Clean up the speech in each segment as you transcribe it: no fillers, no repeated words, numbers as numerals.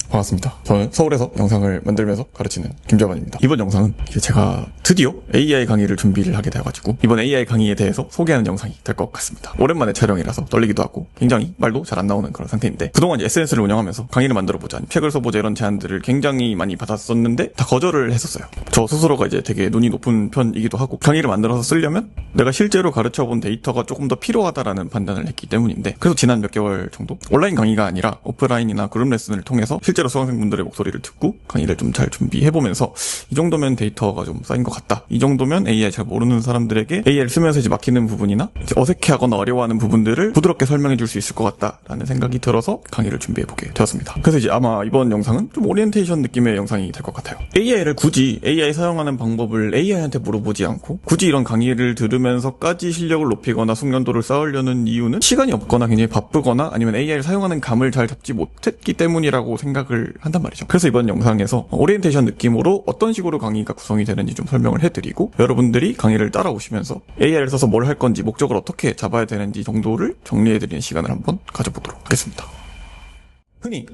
반갑습니다. 저는 서울에서 영상을 만들면서 가르치는 김재환입니다. 이번 영상은 제가 드디어 AI 강의를 준비를 하게 돼가지고 이번 AI 강의에 대해서 소개하는 영상이 될 것 같습니다. 오랜만에 촬영이라서 떨리기도 하고 굉장히 말도 잘 안 나오는 그런 상태인데, 그동안 SNS를 운영하면서 강의를 만들어보자, 책을 써보자 이런 제안들을 굉장히 많이 받았었는데 다 거절을 했었어요. 저 스스로가 이제 되게 눈이 높은 편이기도 하고, 강의를 만들어서 쓰려면 내가 실제로 가르쳐본 데이터가 조금 더 필요하다라는 판단을 했기 때문인데, 그래서 지난 몇 개월 정도 온라인 강의가 아니라 오프라인이나 그룹 레슨을 통해서 실제로 수강생분들의 목소리를 듣고 강의를 좀 잘 준비해보면서 이 정도면 데이터가 좀 쌓인 것 같다, 이 정도면 AI 잘 모르는 사람들에게 AI를 쓰면서 이제 막히는 부분이나 이제 어색해하거나 어려워하는 부분들을 부드럽게 설명해 줄 수 있을 것 같다라는 생각이 들어서 강의를 준비해보게 되었습니다. 그래서 이제 아마 이번 영상은 좀 오리엔테이션 느낌의 영상이 될 것 같아요. AI를 굳이 AI 사용하는 방법을 AI한테 물어보지 않고 굳이 이런 강의를 들으면서까지 실력을 높이거나 숙련도를 쌓으려는 이유는 시간이 없거나 굉장히 바쁘거나 아니면 AI를 사용하는 감을 잘 잡지 못했기 때문이라고 생각을 한단 말이죠. 그래서 이번 영상에서 오리엔테이션 느낌으로 어떤 식으로 강의가 구성이 되는지 좀 설명을 해드리고, 여러분들이 강의를 따라오시면서 AI를 써서 뭘 할 건지, 목적을 어떻게 잡아야 되는지 정도를 정리해드리는 시간을 한번 가져보도록 하겠습니다. 흔히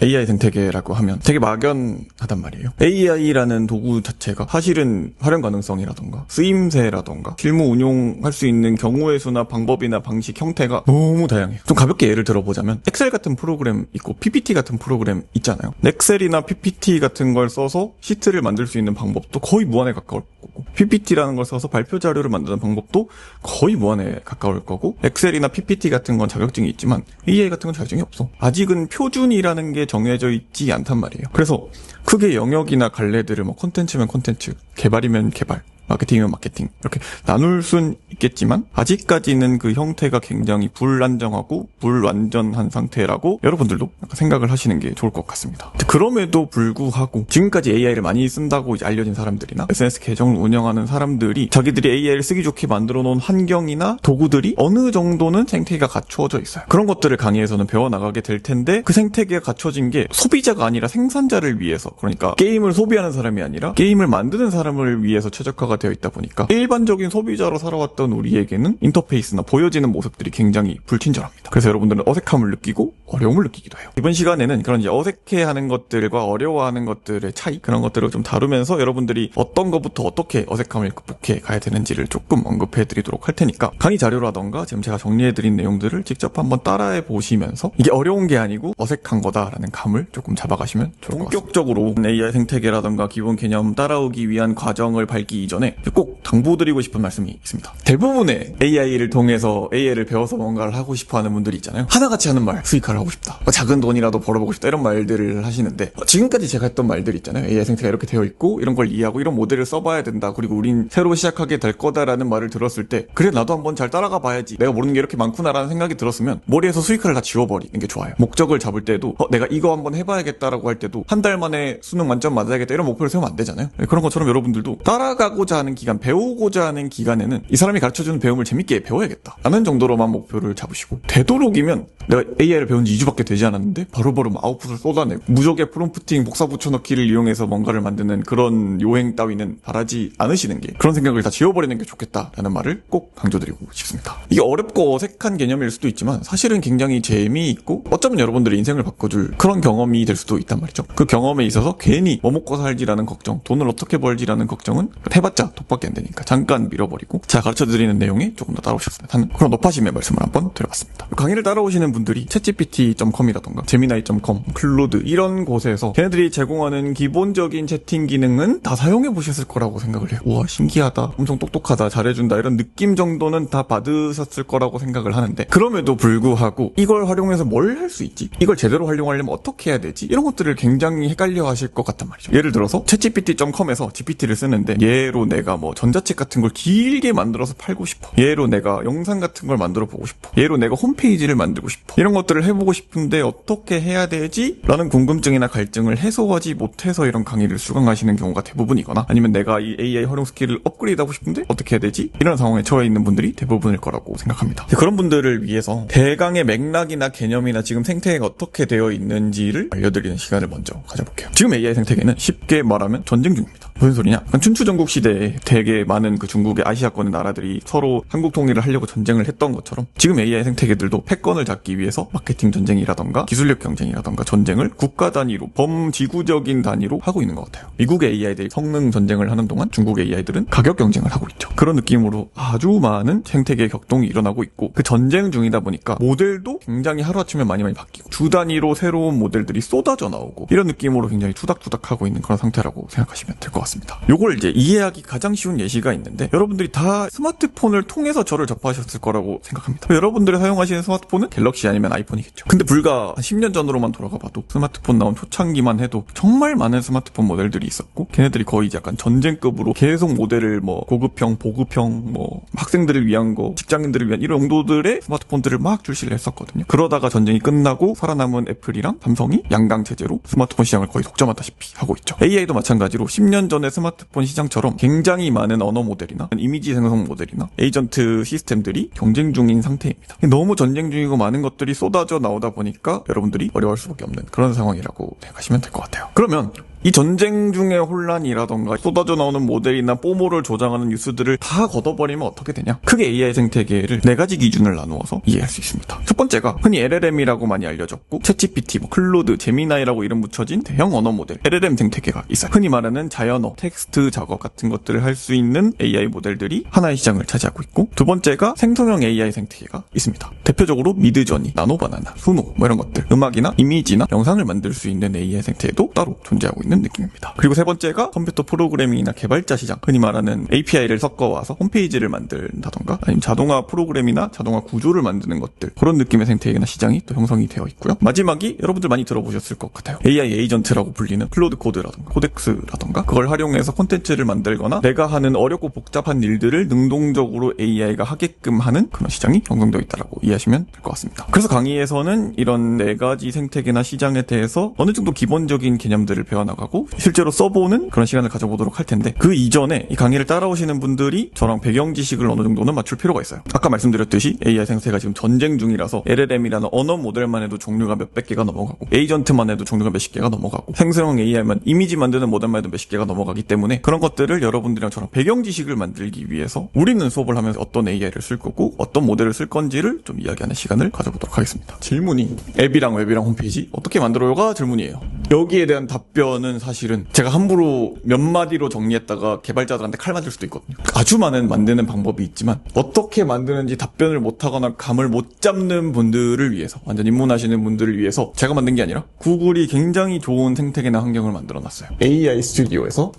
AI 생태계라고 하면 되게 막연하단 말이에요. AI라는 도구 자체가 사실은 활용 가능성이라던가 쓰임새라던가 실무 운용할 수 있는 경우의 수나 방법이나 방식, 형태가 너무 다양해요. 좀 가볍게 예를 들어보자면 엑셀 같은 프로그램 있고 PPT 같은 프로그램 있잖아요. 엑셀이나 PPT 같은 걸 써서 시트를 만들 수 있는 방법도 거의 무한에 가까울 거고, PPT라는 걸 써서 발표 자료를 만드는 방법도 거의 무한에 가까울 거고, 엑셀이나 PPT 같은 건 자격증이 있지만 AI 같은 건 자격증이 없어. 아직은 표준이라는 게 정해져 있지 않단 말이에요. 그래서 크게 영역이나 갈래들을 뭐 콘텐츠면 콘텐츠, 개발이면 개발, 마케팅이면 마케팅 이렇게 나눌 순 있겠지만 아직까지는 그 형태가 굉장히 불안정하고 불완전한 상태라고 여러분들도 약간 생각을 하시는 게 좋을 것 같습니다. 그럼에도 불구하고 지금까지 AI를 많이 쓴다고 이제 알려진 사람들이나 SNS 계정을 운영하는 사람들이 자기들이 AI를 쓰기 좋게 만들어 놓은 환경이나 도구들이 어느 정도는 생태계가 갖추어져 있어요. 그런 것들을 강의에서는 배워나가게 될 텐데, 그 생태계가 갖춰진 게 소비자가 아니라 생산자를 위해서, 그러니까 게임을 소비하는 사람이 아니라 게임을 만드는 사람을 위해서 최적화가 되어 있다 보니까 일반적인 소비자로 살아왔던 우리에게는 인터페이스나 보여지는 모습들이 굉장히 불친절합니다. 그래서 여러분들은 어색함을 느끼고 어려움을 느끼기도 해요. 이번 시간에는 그런 이제 어색해하는 것들과 어려워하는 것들의 차이, 그런 것들을 좀 다루면서 여러분들이 어떤 것부터 어떻게 어색함을 극복해 가야 되는지를 조금 언급해 드리도록 할 테니까, 강의 자료라던가 지금 제가 정리해 드린 내용들을 직접 한번 따라해 보시면서 이게 어려운 게 아니고 어색한 거다라는 감을 조금 잡아가시면 좋을 것 같습니다. 본격적으로 AI 생태계라던가 기본 개념 따라오기 위한 과정을 밟기 이전에 꼭 당부드리고 싶은 말씀이 있습니다. 대부분의 AI를 통해서 AI를 배워서 뭔가를 하고 싶어 하는 분들이 있잖아요. 하나같이 하는 말, 수익화를 하고 싶다, 작은 돈이라도 벌어보고 싶다, 이런 말들을 하시는데, 지금까지 제가 했던 말들 있잖아요. AI 생태계가 이렇게 되어 있고 이런 걸 이해하고 이런 모델을 써봐야 된다, 그리고 우린 새로 시작하게 될 거다라는 말을 들었을 때, 그래 나도 한번 잘 따라가 봐야지, 내가 모르는 게 이렇게 많구나라는 생각이 들었으면 머리에서 수익화를 다 지워버리는 게 좋아요. 목적을 잡을 때도 내가 이거 한번 해봐야겠다라고 할 때도 한 달 만에 수능 만점 맞아야겠다 이런 목표를 세우면 안 되잖아요. 그런 것처럼 여러분들도 따라가고자 하는 기간, 배우고자 하는 기간에는 이 사람이 가르쳐주는 배움을 재밌게 배워야겠다 라는 정도로만 목표를 잡으시고, 되도록이면 내가 AI를 배운 지 2주밖에 되지 않았는데 바로바로 아웃풋을 쏟아내고 무적의 프롬프팅, 복사 붙여넣기를 이용해서 뭔가를 만드는 그런 요행 따위는 바라지 않으시는 게, 그런 생각을 다 지워버리는 게 좋겠다라는 말을 꼭 강조드리고 싶습니다. 이게 어렵고 어색한 개념일 수도 있지만 사실은 굉장히 재미있고 어쩌면 여러분들의 인생을 바꿔줄 그런 경험이 될 수도 있단 말이죠. 그 경험에 있어서 괜히 뭐 먹고 살지라는 걱정, 돈을 어떻게 벌지라는 걱정은 해봤자 독밖에 안 되니까 잠깐 밀어버리고 제가 가르쳐드리는 내용에 조금 더 따라오셨으면 하는 그런 높아심의 말씀을 한번 드려봤습니다. 강의를 따라오시는 분들이 chatgpt.com이라던가 제미나이.com, 클로드 이런 곳에서 걔네들이 제공하는 기본적인 채팅 기능은 다 사용해보셨을 거라고 생각을 해요. 우와 신기하다, 엄청 똑똑하다, 잘해준다, 이런 느낌 정도는 다 받으셨을 거라고 생각을 하는데, 그럼에도 불구하고 이걸 활용해서 뭘 할 수 있지? 이걸 제대로 활용하려면 어떻게 해야 되지? 이런 것들을 굉장히 헷갈려 하실 것 같단 말이죠. 예를 들어서 chatgpt.com에서 GPT를 쓰는데 얘로 내가 뭐 전자책 같은 걸 길게 만들어서 팔고 싶어, 얘로 내가 영상 같은 걸 만들어 보고 싶어, 얘로 내가 홈페이지를 만들고 싶어, 이런 것들을 해보고 싶은데 어떻게 해야 되지? 라는 궁금증이나 갈증을 해소하지 못해서 이런 강의를 수강하시는 경우가 대부분이거나, 아니면 내가 이 AI 활용 스킬을 업그레이드하고 싶은데 어떻게 해야 되지? 이런 상황에 처해 있는 분들이 대부분일 거라고 생각합니다. 그런 분들을 위해서 대강의 맥락이나 개념이나 지금 생태계가 어떻게 되어 있는지를 알려드리는 시간을 먼저 가져볼게요. 지금 AI 생태계는 쉽게 말하면 전쟁 중입니다. 무슨 소리냐? 춘추전국 시대에 때 되게 많은 그 중국의 아시아권의 나라들이 서로 한국 통일을 하려고 전쟁을 했던 것처럼 지금 AI 생태계들도 패권을 잡기 위해서 마케팅 전쟁이라던가 기술력 경쟁이라던가 전쟁을 국가 단위로 범지구적인 단위로 하고 있는 것 같아요. 미국의 AI들이 성능 전쟁을 하는 동안 중국의 AI들은 가격 경쟁을 하고 있죠. 그런 느낌으로 아주 많은 생태계 격동이 일어나고 있고 그 전쟁 중이다 보니까 모델도 굉장히 하루아침에 많이 바뀌고 주 단위로 새로운 모델들이 쏟아져 나오고 이런 느낌으로 굉장히 투닥투닥하고 있는 그런 상태라고 생각하시면 될 것 같습니다. 요걸 이제 이해하기 가장 쉬운 예시가 있는데 여러분들이 다 스마트폰을 통해서 저를 접하셨을 거라고 생각합니다. 여러분들이 사용하시는 스마트폰은 갤럭시 아니면 아이폰이겠죠. 근데 불과 한 10년 전으로만 돌아가 봐도 스마트폰 나온 초창기만 해도 정말 많은 스마트폰 모델들이 있었고 걔네들이 거의 이제 약간 전쟁급으로 계속 모델을 뭐 고급형, 보급형, 뭐 학생들을 위한 거, 직장인들을 위한 이런 용도들의 스마트폰들을 막 출시를 했었거든요. 그러다가 전쟁이 끝나고 살아남은 애플이랑 삼성이 양강 체제로 스마트폰 시장을 거의 독점하다시피 하고 있죠. AI도 마찬가지로 10년 전의 스마트폰 시장처럼 굉장히 많은 언어 모델이나 이미지 생성 모델이나 에이전트 시스템들이 경쟁 중인 상태입니다. 너무 전쟁 중이고 많은 것들이 쏟아져 나오다 보니까 여러분들이 어려워할 수밖에 없는 그런 상황이라고 생각하시면 될 것 같아요. 그러면 이 전쟁 중의 혼란이라던가 쏟아져 나오는 모델이나 뽀모를 조장하는 뉴스들을 다 걷어버리면 어떻게 되냐? 크게 AI 생태계를 4가지 기준을 나누어서 이해할 수 있습니다. 첫 번째가 흔히 LLM이라고 많이 알려졌고 챗GPT, 클로드, 제미나이라고 이름 붙여진 대형 언어 모델 LLM 생태계가 있어요. 흔히 말하는 자연어, 텍스트 작업 같은 것들을 할 수 있는 AI 모델들이 하나의 시장을 차지하고 있고 두 번째가 생성형 AI 생태계가 있습니다. 대표적으로 미드저니, 나노바나나, 수노 뭐 이런 것들 음악이나 이미지나 영상을 만들 수 있는 AI 생태계도 따로 존재하고 있는 느낌입니다. 그리고 세 번째가 컴퓨터 프로그래밍이나 개발자 시장, 흔히 말하는 API를 섞어와서 홈페이지를 만든다던가 아니면 자동화 프로그램이나 자동화 구조를 만드는 것들 그런 느낌의 생태계나 시장이 또 형성이 되어 있고요. 마지막이 여러분들 많이 들어보셨을 것 같아요. AI 에이전트라고 불리는 클로드 코드라던가 코덱스라던가 그걸 활용해서 콘텐츠를 만들거나 내가 하는 어렵고 복잡한 일들을 능동적으로 AI가 하게끔 하는 그런 시장이 형성되어 있다라고 이해하시면 될 것 같습니다. 그래서 강의에서는 이런 4가지 생태계나 시장에 대해서 어느 정도 기본적인 개념들을 배워나가고 실제로 써보는 그런 시간을 가져보도록 할 텐데 그 이전에 이 강의를 따라오시는 분들이 저랑 배경 지식을 어느 정도는 맞출 필요가 있어요. 아까 말씀드렸듯이 AI 생태계가 지금 전쟁 중이라서 LLM이라는 언어 모델만 해도 종류가 몇백 개가 넘어가고 에이전트만 해도 종류가 몇십 개가 넘어가고 생성형 AI만 이미지 만드는 모델만 해도 몇십 개가 넘어가기 때문에 그런 것들을 여러분들이랑 저랑 배경 지식을 만들기 위해서 우리는 수업을 하면서 어떤 AI를 쓸 거고 어떤 모델을 쓸 건지를 좀 이야기하는 시간을 가져보도록 하겠습니다. 질문이 앱이랑 웹이랑 홈페이지 어떻게 만들어요가 질문이에요. 여기에 대한 답변은 사실은 제가 함부로 몇 마디로 정리했다가 개발자들한테 칼 맞을 수도 있거든요. 아주 많은 만드는 방법이 있지만 어떻게 만드는지 답변을 못하거나 감을 못 잡는 분들을 위해서 완전 입문하시는 분들을 위해서 제가 만든 게 아니라 구글이 굉장히 좋은 생태계나 환경을 만들어놨어요. AI 스튜디오에서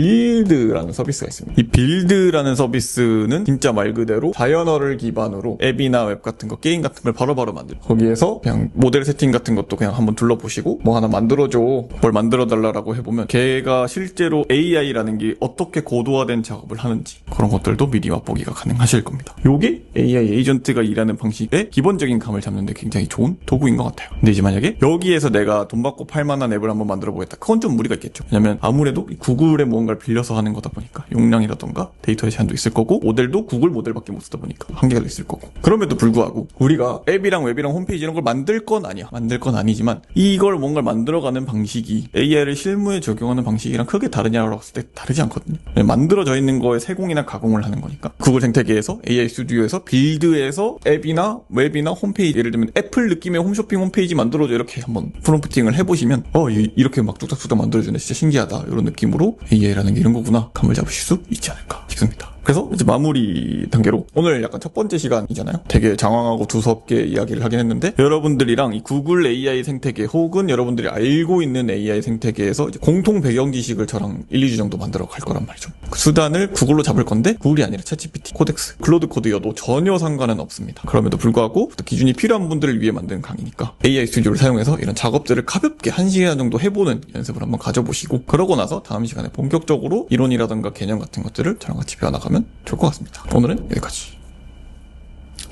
빌드라는 서비스가 있습니다. 이 빌드라는 서비스는 진짜 말 그대로 자연어를 기반으로 앱이나 웹 같은 거 게임 같은 걸 바로바로 만들고 거기에서 그냥 모델 세팅 같은 것도 그냥 한번 둘러보시고 뭐 하나 만들어줘 뭘 만들어달라고 해보면 걔가 실제로 AI라는 게 어떻게 고도화된 작업을 하는지 그런 것들도 미리 맛보기가 가능하실 겁니다. 요게 AI 에이전트가 일하는 방식의 기본적인 감을 잡는 데 굉장히 좋은 도구인 것 같아요. 근데 이제 만약에 여기에서 내가 돈 받고 팔만한 앱을 한번 만들어 보겠다. 그건 좀 무리가 있겠죠. 왜냐면 아무래도 구글의 무언가를 빌려서 하는 거다 보니까 용량이라던가 데이터의 제한도 있을 거고 모델도 구글 모델밖에 못 쓰다 보니까 한계가 있을 거고 그럼에도 불구하고 우리가 앱이랑 웹이랑 홈페이지 이런 걸 만들 건 아니야. 만들 건 아니지만 이걸 뭔가를 만들어가는 방식이 AI를 실무에 적용하는 방식이랑 크게 다르냐고 했을 때 다르지 않거든요. 만들어져 있는 거에 세공이나 가공을 하는 거니까 구글 생태계에서 AI 스튜디오에서 빌드에서 앱이나 웹이나 홈페이지 예를 들면 애플 느낌의 홈쇼핑 홈페이지 만들어줘 이렇게 한번 프롬프팅을 해보시면 이렇게 막 뚝딱뚝딱 만들어주네 진짜 신기하다 이런 느낌으로 AI라는 게 이런 거구나 감을 잡으실 수 있지 않을까 싶습니다. 그래서 이제 마무리 단계로 오늘 약간 첫 번째 시간이잖아요. 되게 장황하고 두섭게 이야기를 하긴 했는데 여러분들이랑 이 구글 AI 생태계 혹은 여러분들이 알고 있는 AI 생태계에서 이제 공통 배경 지식을 저랑 1, 2주 정도 만들어 갈 거란 말이죠. 그 수단을 구글로 잡을 건데 구글이 아니라 챗GPT, 코덱스, 클로드 코드여도 전혀 상관은 없습니다. 그럼에도 불구하고 기준이 필요한 분들을 위해 만든 강의니까 AI 스튜디오를 사용해서 이런 작업들을 가볍게 1시간 정도 해보는 연습을 한번 가져보시고 그러고 나서 다음 시간에 본격적으로 이론이라든가 개념 같은 것들을 저랑 같이 배워나가면 좋을 것 같습니다. 오늘은 여기까지.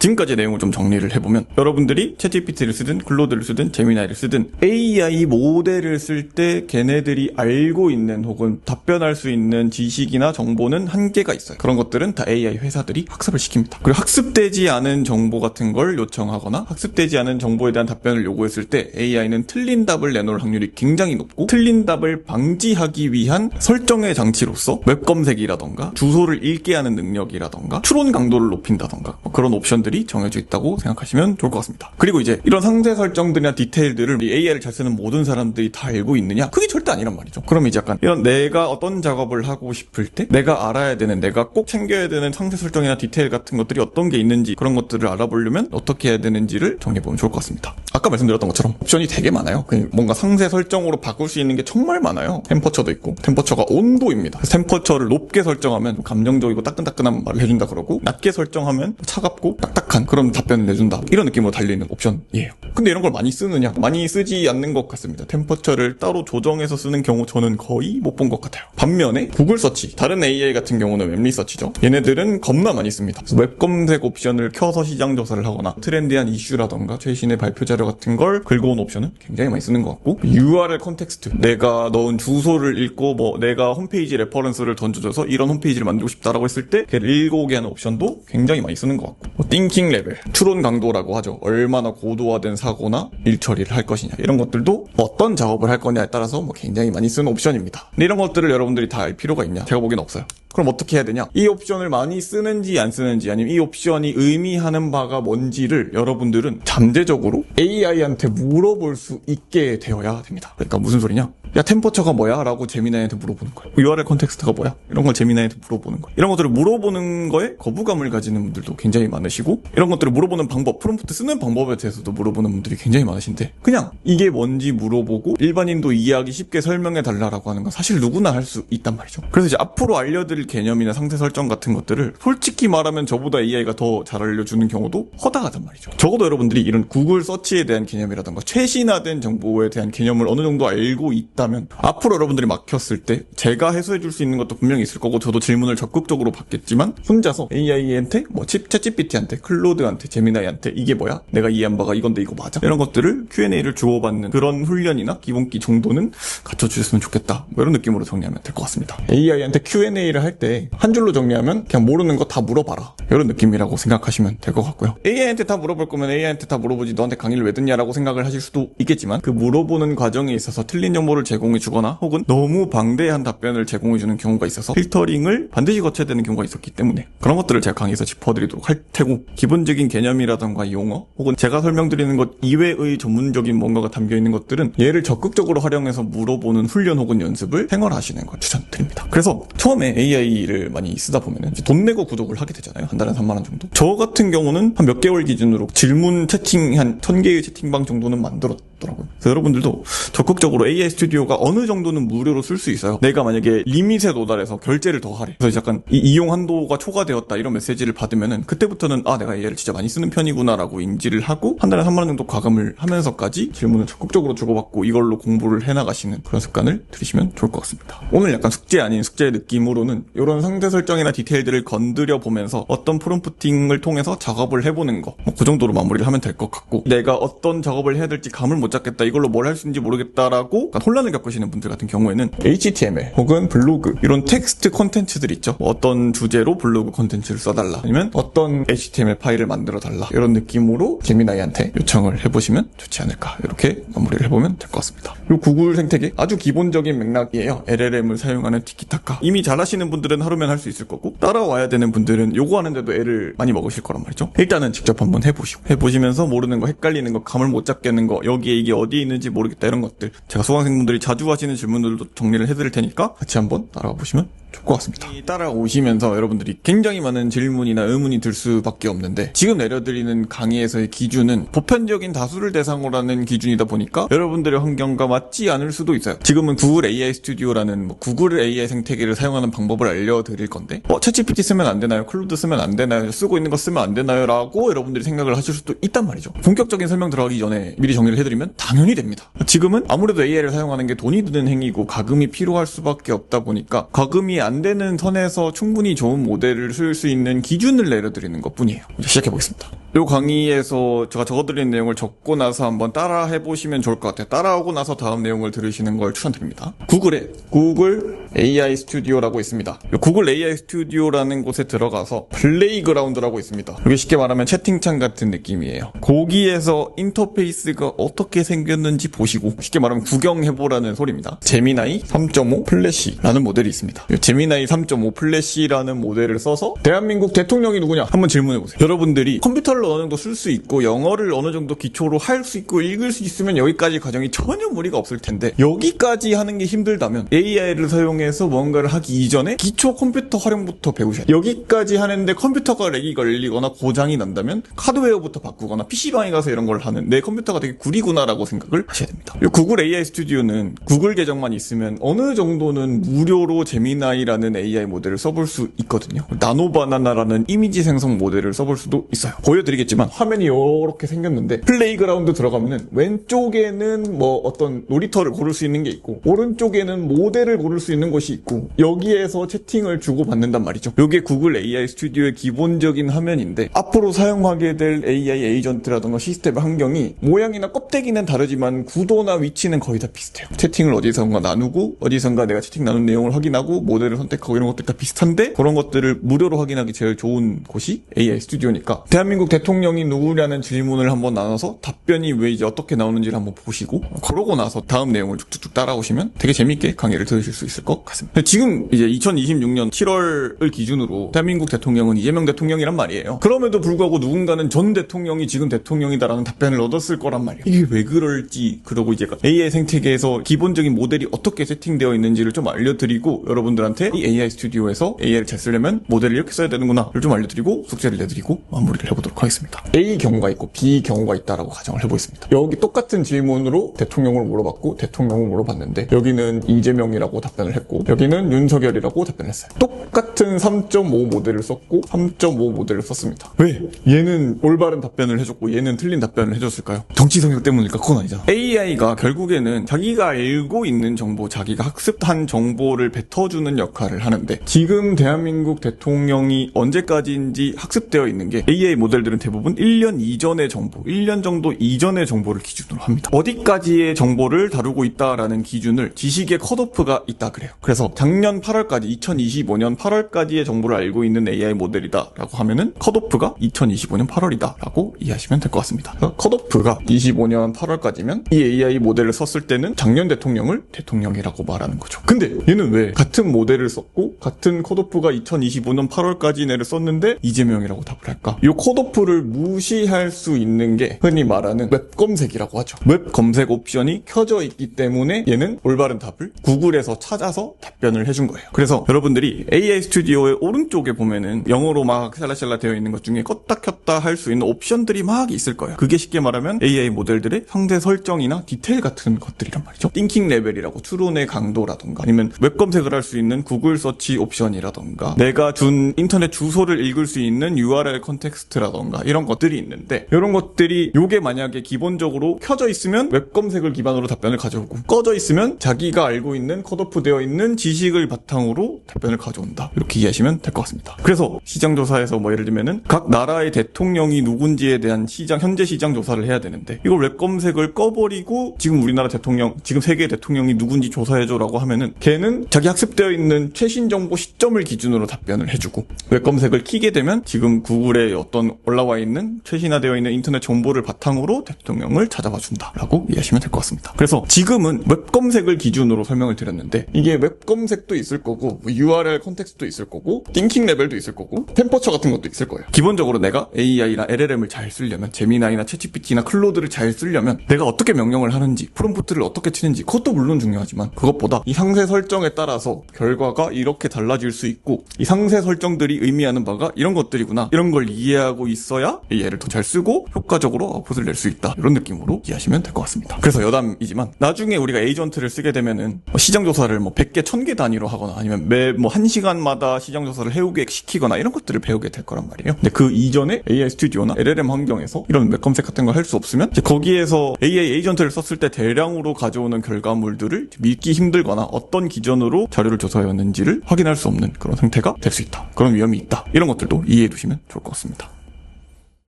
지금까지 내용을 좀 정리를 해보면 여러분들이 챗GPT를 쓰든 클로드를 쓰든 제미나이를 쓰든 AI 모델을 쓸 때 걔네들이 알고 있는 혹은 답변할 수 있는 지식이나 정보는 한계가 있어요. 그런 것들은 다 AI 회사들이 학습을 시킵니다. 그리고 학습되지 않은 정보 같은 걸 요청하거나 학습되지 않은 정보에 대한 답변을 요구했을 때 AI는 틀린 답을 내놓을 확률이 굉장히 높고, 틀린 답을 방지하기 위한 설정의 장치로서 웹 검색이라던가 주소를 읽게 하는 능력이라던가 추론 강도를 높인다던가 그런 옵션들이 정해져 있다고 생각하시면 좋을 것 같습니다. 그리고 이제 이런 상세 설정들이나 디테일들을 AI를 잘 쓰는 모든 사람들이 다 알고 있느냐? 그게 절대 아니란 말이죠. 그럼 이제 약간 이런 내가 어떤 작업을 하고 싶을 때 내가 알아야 되는, 내가 꼭 챙겨야 되는 상세 설정이나 디테일 같은 것들이 어떤 게 있는지, 그런 것들을 알아보려면 어떻게 해야 되는지를 정해보면 좋을 것 같습니다. 아까 말씀드렸던 것처럼 옵션이 되게 많아요. 뭔가 상세 설정으로 바꿀 수 있는 게 정말 많아요. 템퍼처도 있고, 템퍼처가 온도입니다. 템퍼처를 높게 설정하면 감정적이고 따끈따끈한 말을 해준다 그러고, 낮게 설정하면 차갑고 딱딱한 그런 답변을 내준다, 이런 느낌으로 달리는 옵션이에요. 근데 이런 걸 많이 쓰느냐? 많이 쓰지 않는 것 같습니다. 템퍼처를 따로 조정해서 쓰는 경우 저는 거의 못 본 것 같아요. 반면에 구글 서치, 다른 AI 같은 경우는 웹 리서치죠. 얘네들은 겁나 많이 씁니다. 웹 검색 옵션을 켜서 시장 조사를 하거나 트렌디한 이슈라던가 최신의 발표 자료 같은 걸 긁어온 옵션은 굉장히 많이 쓰는 것 같고, URL 컨텍스트, 내가 넣은 주소를 읽고 내가 홈페이지 레퍼런스를 던져줘서 이런 홈페이지를 만들고 싶다라고 했을 때 걔를 읽어오게 하는 옵션도 굉장히 많이 쓰는 것 같고, 띵킹 레벨, 추론 강도라고 하죠. 얼마나 고도화된 사고나 일 처리를 할 것이냐, 이런 것들도 어떤 작업을 할 거냐에 따라서 굉장히 많이 쓰는 옵션입니다. 근데 이런 것들을 여러분들이 다 알 필요가 있냐? 제가 보기엔 없어요. 그럼 어떻게 해야 되냐? 이 옵션을 많이 쓰는지 안 쓰는지, 아니면 이 옵션이 의미하는 바가 뭔지를 여러분들은 잠재적으로 AI한테 물어볼 수 있게 되어야 됩니다. 그러니까 무슨 소리냐? 야, 템퍼처가 뭐야? 라고 제미나이한테 물어보는 거예요. URL 컨텍스트가 뭐야? 이런 걸 제미나이한테 물어보는 거예요. 이런 것들을 물어보는 거에 거부감을 가지는 분들도 굉장히 많으시고, 이런 것들을 물어보는 방법, 프롬프트 쓰는 방법에 대해서도 물어보는 분들이 굉장히 많으신데, 그냥 이게 뭔지 물어보고 일반인도 이해하기 쉽게 설명해 달라라고 하는 건 사실 누구나 할 수 있단 말이죠. 그래서 이제 앞으로 알려드릴 개념이나 상세 설정 같은 것들을 솔직히 말하면 저보다 AI가 더 잘 알려주는 경우도 허다하단 말이죠. 적어도 여러분들이 이런 구글 서치에 대한 개념이라던가 최신화된 정보에 대한 개념을 어느 정도 알고 있다면, 앞으로 여러분들이 막혔을 때 제가 해소해줄 수 있는 것도 분명히 있을 거고, 저도 질문을 적극적으로 받겠지만 혼자서 AI한테 챗GPT한테 클로드한테 제미나이한테 이게 뭐야? 내가 이해한 바가 이건데 이거 맞아? 이런 것들을 Q&A를 주고받는 그런 훈련이나 기본기 정도는 갖춰주셨으면 좋겠다, 이런 느낌으로 정리하면 될 것 같습니다. AI한테 Q&A를 할 때 한 줄로 정리하면 그냥 모르는 거 다 물어봐라, 이런 느낌이라고 생각하시면 될 것 같고요. AI한테 다 물어볼 거면 AI한테 다 물어보지 너한테 강의를 왜 듣냐라고 생각을 하실 수도 있겠지만, 그 물어보는 과정에 있어서 틀린 정보를 제공해 주거나 혹은 너무 방대한 답변을 제공해 주는 경우가 있어서 필터링을 반드시 거쳐야 되는 경우가 있었기 때문에 그런 것들을 제가 강의에서 짚어드리도록 할 테고, 기본적인 개념이라던가 용어 혹은 제가 설명드리는 것 이외의 전문적인 뭔가가 담겨있는 것들은 얘를 적극적으로 활용해서 물어보는 훈련 혹은 연습을 생활하시는 걸 추천드립니다. 그래서 처음에 AI를 많이 쓰다 보면은 돈 내고 구독을 하게 되잖아요. 한 달에 3만 원 정도. 저 같은 경우는 한 몇 개월 기준으로 질문 채팅 한 1000개의 채팅방 정도는 만들었더라고요. 그래서 여러분들도 적극적으로 AI 스튜디오가 어느 정도는 무료로 쓸 수 있어요. 내가 만약에 리밋에 도달해서 결제를 더 하래, 그래서 약간 이용 한도가 초과되었다, 이런 메시지를 받으면은 그때부터는 내가 AI를 진짜 많이 쓰는 편이구나 라고 인지를 하고 한 달에 3만 원 정도 과금을 하면서까지 질문을 적극적으로 주고받고 이걸로 공부를 해나가시는 그런 습관을 들이시면 좋을 것 같습니다. 오늘 약간 숙제 아닌 숙제의 느낌으로는 이런 상세 설정이나 디테일들을 건드려 보면서 어떤 프롬프팅을 통해서 작업을 해보는 거, 그 정도로 마무리를 하면 될 것 같고, 내가 어떤 작업을 해야 될지 감을 못 잡겠다, 이걸로 뭘 할 수 있는지 모르겠다라고 혼란을 겪으시는 분들 같은 경우에는 HTML 혹은 블로그, 이런 텍스트 콘텐츠들 있죠. 어떤 주제로 블로그 콘텐츠를 써달라, 아니면 어떤 HTML 파일을 만들어 달라, 이런 느낌으로 제미나이한테 요청을 해보시면 좋지 않을까, 이렇게 마무리를 해보면 될 것 같습니다. 이 구글 생태계 아주 기본적인 맥락이에요. LLM을 사용하는 티키타카, 이미 잘하시는 분들은 하루면 할 수 있을 거고, 따라와야 되는 분들은 요거 하는데도 애를 많이 먹으실 거란 말이죠. 일단은 직접 한번 해보시면서 모르는 거, 헷갈리는 거, 감을 못 잡겠는 거, 여기에 이게 어디에 있는지 모르겠다, 이런 것들 제가 수강생분들이 자주 하시는 질문들도 정리를 해드릴 테니까 같이 한번 따라와 보시면 좋을 것 같습니다. 따라오시면서 여러분들이 굉장히 많은 질문이나 의문이 들 수밖에 없는데, 지금 내려드리는 강의에서의 기준은 보편적인 다수를 대상으로 하는 기준이다 보니까 여러분들의 환경과 맞지 않을 수도 있어요. 지금은 구글 AI 스튜디오라는 구글 AI 생태계를 사용하는 방법을 알려드릴 건데, 챗GPT 쓰면 안 되나요? 클로드 쓰면 안 되나요? 쓰고 있는 거 쓰면 안 되나요? 라고 여러분들이 생각을 하실 수도 있단 말이죠. 본격적인 설명 들어가기 전에 미리 정리를 해드리면 당연히 됩니다. 지금은 아무래도 AI를 사용하는 게 돈이 드는 행위고 가금이 필요할 수밖에 없다 보니까 가금이 안 되는 선에서 충분히 좋은 모델을 쓸 수 있는 기준을 내려드리는 것 뿐이에요. 이제 시작해보겠습니다. 이 강의에서 제가 적어드린 내용을 적고 나서 한번 따라 해보시면 좋을 것 같아요. 따라하고 나서 다음 내용을 들으시는 걸 추천드립니다. 구글에 구글 AI 스튜디오라고 있습니다. 구글 AI 스튜디오라는 곳에 들어가서 플레이그라운드라고 있습니다. 이게 쉽게 말하면 채팅창 같은 느낌이에요. 거기에서 인터페이스가 어떻게 생겼는지 보시고 쉽게 말하면 구경해보라는 소리입니다. 제미나이 3.5 플래시라는 모델이 있습니다. 제미나이 3.5 플래시라는 모델을 써서 대한민국 대통령이 누구냐 한번 질문해보세요. 여러분들이 컴퓨터를 어느 정도 쓸 수 있고 영어를 어느 정도 기초로 할 수 있고 읽을 수 있으면 여기까지 과정이 전혀 무리가 없을 텐데 여기까지 하는 게 힘들다면 AI를 사용해서 뭔가를 하기 이전에 기초 컴퓨터 활용부터 배우셔야 돼요. 여기까지 하는데 컴퓨터가 렉이 걸리거나 고장이 난다면 하드웨어부터 바꾸거나 PC방에 가서 이런 걸 하는 내 컴퓨터가 되게 구리구나라고 생각을 하셔야 됩니다. 구글 AI 스튜디오는 구글 계정만 있으면 어느 정도는 무료로 제미나이라는 AI 모델을 써볼 수 있거든요. 나노바나나라는 이미지 생성 모델을 써볼 수도 있어요. 보여드리겠지만 화면이 이렇게 생겼는데 플레이그라운드 들어가면은 왼쪽에는 뭐 어떤 놀이터를 고를 수 있는 게 있고 오른쪽에는 모델을 고를 수 있는 곳이 있고 여기에서 채팅을 주고받는단 말이죠. 이게 구글 AI 스튜디오의 기본적인 화면인데 앞으로 사용하게 될 AI 에이전트라든가 시스템 환경이 모양이나 껍데기는 다르지만 구도나 위치는 거의 다 비슷해요. 채팅을 어디선가 나누고 어디선가 내가 채팅 나눈 내용을 확인하고 모델을 선택하고 이런 것들 다 비슷한데 그런 것들을 무료로 확인하기 제일 좋은 곳이 AI 스튜디오니까 대한민국 대통령이 누구냐는 질문을 한번 나눠서 답변이 왜 이제 어떻게 나오는지를 한번 보시고 그러고 나서 다음 내용을 쭉쭉쭉 따라오시면 되게 재밌게 강의를 들으실 수 있을 것 같습니다. 지금 이제 2026년 7월을 기준으로 대한민국 대통령은 이재명 대통령이란 말이에요. 그럼에도 불구하고 누군가는 전 대통령이 지금 대통령이다라는 답변을 얻었을 거란 말이에요. 이게 왜 그럴지 그러고 이제 AI 생태계에서 기본적인 모델이 어떻게 세팅되어 있는지를 좀 알려드리고 여러분들한테 이 AI 스튜디오에서 AI를 잘 쓰려면 모델을 이렇게 써야 되는구나를 좀 알려드리고 숙제를 내드리고 마무리를 해보도록 하겠습니다. A 경우가 있고 B 경우가 있다라고 가정을 해보겠습니다. 여기 똑같은 질문으로 대통령을 물어봤고 대통령을 물어봤는데 여기는 이재명이라고 답변을 했고 여기는 윤석열이라고 답변을 했어요. 똑같은 3.5 모델을 썼고 3.5 모델을 썼습니다. 왜? 얘는 올바른 답변을 해줬고 얘는 틀린 답변을 해줬을까요? 정치 성역 때문일까? 그건 아니잖아. AI가 결국에는 자기가 알고 있는 정보, 자기가 학습한 정보를 뱉어주는 역할을 하는데 지금 대한민국 대통령이 언제까지인지 학습되어 있는 게 AI 모델들은 대부분 1년 이전의 정보, 1년 정도 이전의 정보를 기준으로 합니다. 어디까지의 정보를 다루고 있다라는 기준을 지식의 컷오프가 있다 그래요. 그래서 작년 8월까지 2025년 8월까지의 정보를 알고 있는 AI 모델이다라고 하면은 컷오프가 2025년 8월이다라고 이해하시면 될 것 같습니다. 컷오프가 25년 8월까지면 이 AI 모델을 썼을 때는 작년 대통령을 대통령이라고 말하는 거죠. 근데 얘는 왜 같은 모델을 썼고 같은 컷오프가 2025년 8월까지 내를 썼는데 이재명이라고 답을 할까? 이 컷오프를 무시할 수 있는 게 흔히 말하는 웹 검색이라고 하죠. 웹 검색 옵션이 켜져 있기 때문에 얘는 올바른 답을 구글에서 찾아서 답변을 해준 거예요. 그래서 여러분들이 AI 스튜디오의 오른쪽에 보면은 영어로 막 샬라샬라 되어 있는 것 중에 껐다 켰다 할 수 있는 옵션들이 막 있을 거예요. 그게 쉽게 말하면 AI 모델들의 상세 설정이나 디테일 같은 것들이란 말이죠. 띵킹 레벨이라고 추론의 강도라던가 아니면 웹 검색을 할 수 있는 구글 서치 옵션이라던가 내가 준 인터넷 주소를 읽을 수 있는 URL 컨텍스트라던가 이런 것들이 있는데 이런 것들이 요게 만약에 기본적으로 켜져 있으면 웹 검색을 기반으로 답변을 가져오고 꺼져 있으면 자기가 알고 있는 컷오프 되어 있는 지식을 바탕으로 답변을 가져온다. 이렇게 이해하시면 될 것 같습니다. 그래서 시장조사에서 뭐 예를 들면은 각 나라의 대통령이 누군지에 대한 현재 시장 조사를 해야 되는데 이걸 웹 검색을 꺼버리고 지금 우리나라 대통령, 지금 세계 대통령이 누군지 조사해줘라고 하면은 걔는 자기 학습되어 있는 최신 정보 시점을 기준으로 답변을 해주고 웹 검색을 키게 되면 지금 구글에 어떤 올라와 있는 최신화되어 있는 인터넷 정보를 바탕으로 대통령을 찾아봐 준다라고 이해하시면 될 것 같습니다. 그래서 지금은 웹 검색을 기준으로 설명을 드렸는데 이게 웹 검색도 있을 거고 URL 컨텍스트도 있을 거고 띵킹 레벨도 있을 거고 템퍼처 같은 것도 있을 거예요. 기본적으로 내가 AI나 LLM을 잘 쓰려면 제미나이나 챗GPT나 클로드를 잘 쓰려면 내가 어떻게 명령을 하는지 프롬프트를 어떻게 치는지 그것도 물론 중요하지만 그것보다 이 상세 설정에 따라서 결과가 이렇게 달라질 수 있고 이 상세 설정들이 의미하는 바가 이런 것들이구나 이런 걸 이해하고 있어야 AI를 더 잘 쓰고 효과적으로 아웃풋을 낼 수 있다 이런 느낌으로 이해하시면 될 것 같습니다. 그래서 여담이지만 나중에 우리가 에이전트를 쓰게 되면은 시장 조사를 뭐 100개 쉽게 1000개 단위로 하거나 아니면 매 1시간마다 시장 조사를 해오게 시키거나 이런 것들을 배우게 될 거란 말이에요. 근데 그 이전에 AI 스튜디오나 LLM 환경에서 이런 웹 검색 같은 걸 할 수 없으면 이제 거기에서 AI 에이전트를 썼을 때 대량으로 가져오는 결과물들을 믿기 힘들거나 어떤 기준으로 자료를 조사해 왔는지를 확인할 수 없는 그런 상태가 될 수 있다. 그런 위험이 있다. 이런 것들도 이해해 두시면 좋을 것 같습니다.